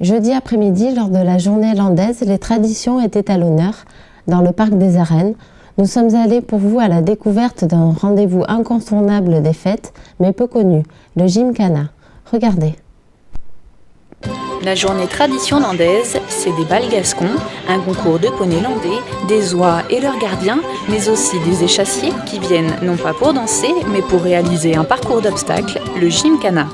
Jeudi après-midi, lors de la journée landaise, les traditions étaient à l'honneur dans le parc des Arènes. Nous sommes allés pour vous à la découverte d'un rendez-vous incontournable des fêtes, mais peu connu, le Gymkhana. Regardez. La journée tradition landaise, c'est des bals gascons, un concours de poneys landais, des oies et leurs gardiens, mais aussi des échassiers qui viennent non pas pour danser, mais pour réaliser un parcours d'obstacles, le Gymkhana.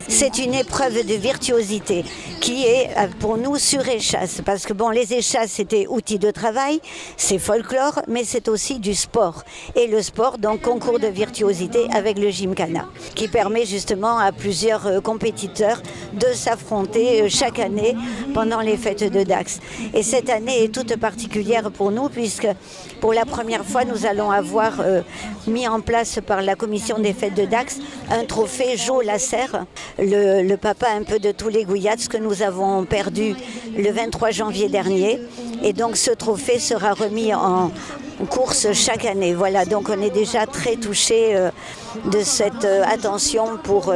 C'est une épreuve de virtuosité qui est pour nous sur échasse, parce que bon, les échasses c'était outils de travail, c'est folklore, mais c'est aussi du sport. Et le sport, donc concours de virtuosité avec le Gymkhana, qui permet justement à plusieurs compétiteurs de s'affronter chaque année pendant les fêtes de Dax. Et cette année est toute particulière pour nous, puisque pour la première fois nous allons avoir mis en place par la commission des fêtes de Dax un trophée Jo Lasserre, le papa un peu de tous les Guyats que nous avons perdu le 23 janvier dernier. Et donc ce trophée sera remis en course chaque année. Voilà, donc on est déjà très touchés de cette attention pour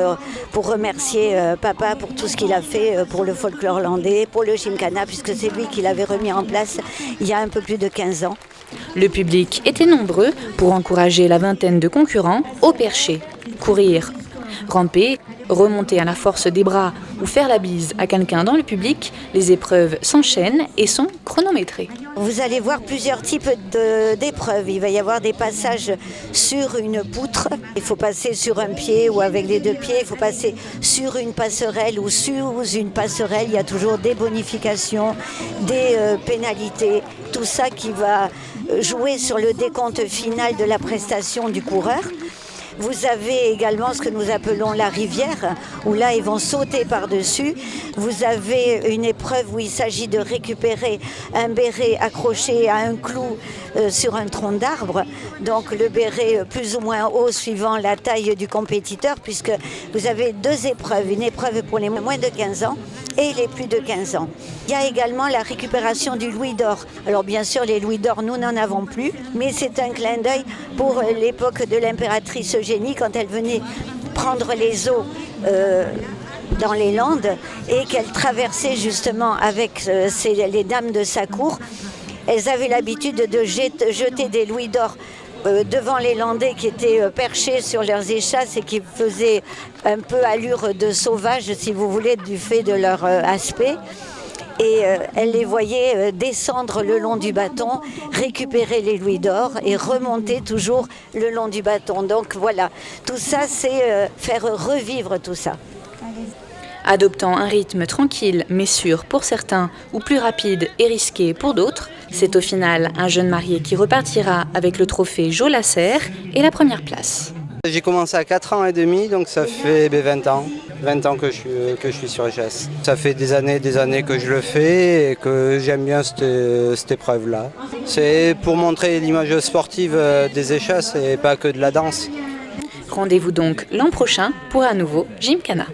remercier papa pour tout ce qu'il a fait pour le folklore landais, pour le Gymkhana, puisque c'est lui qui l'avait remis en place il y a un peu plus de 15 ans. Le public était nombreux pour encourager la vingtaine de concurrents au perché. Courir, ramper, remonter à la force des bras ou faire la bise à quelqu'un dans le public, les épreuves s'enchaînent et sont chronométrées. Vous allez voir plusieurs types d'épreuves. Il va y avoir des passages sur une poutre. Il faut passer sur un pied ou avec les deux pieds. Il faut passer sur une passerelle ou sous une passerelle. Il y a toujours des bonifications, des pénalités. Tout ça qui va jouer sur le décompte final de la prestation du coureur. Vous avez également ce que nous appelons la rivière, où là ils vont sauter par-dessus. Vous avez une épreuve où il s'agit de récupérer un béret accroché à un clou sur un tronc d'arbre. Donc le béret plus ou moins haut suivant la taille du compétiteur, puisque vous avez deux épreuves, une épreuve pour les moins de 15 ans et les plus de 15 ans. Il y a également la récupération du louis d'or. Alors bien sûr, les louis d'or, nous n'en avons plus, mais c'est un clin d'œil pour l'époque de l'impératrice Eugénie, quand elle venait prendre les eaux dans les Landes et qu'elle traversait justement avec les dames de sa cour. Elles avaient l'habitude de jeter des louis d'or devant les Landais qui étaient perchés sur leurs échasses et qui faisaient un peu allure de sauvage, si vous voulez, du fait de leur aspect. Et elle les voyait descendre le long du bâton, récupérer les louis d'or et remonter toujours le long du bâton. Donc voilà, tout ça c'est faire revivre tout ça. Adoptant un rythme tranquille mais sûr pour certains ou plus rapide et risqué pour d'autres, c'est au final un jeune marié qui repartira avec le trophée Jo Lasserre et la première place. J'ai commencé à 4 ans et demi, donc ça fait 20 ans. 20 ans que je suis sur échasse. Ça fait des années que je le fais et que j'aime bien cette épreuve-là. C'est pour montrer l'image sportive des échasses et pas que de la danse. Rendez-vous donc l'an prochain pour un nouveau Gymkhana.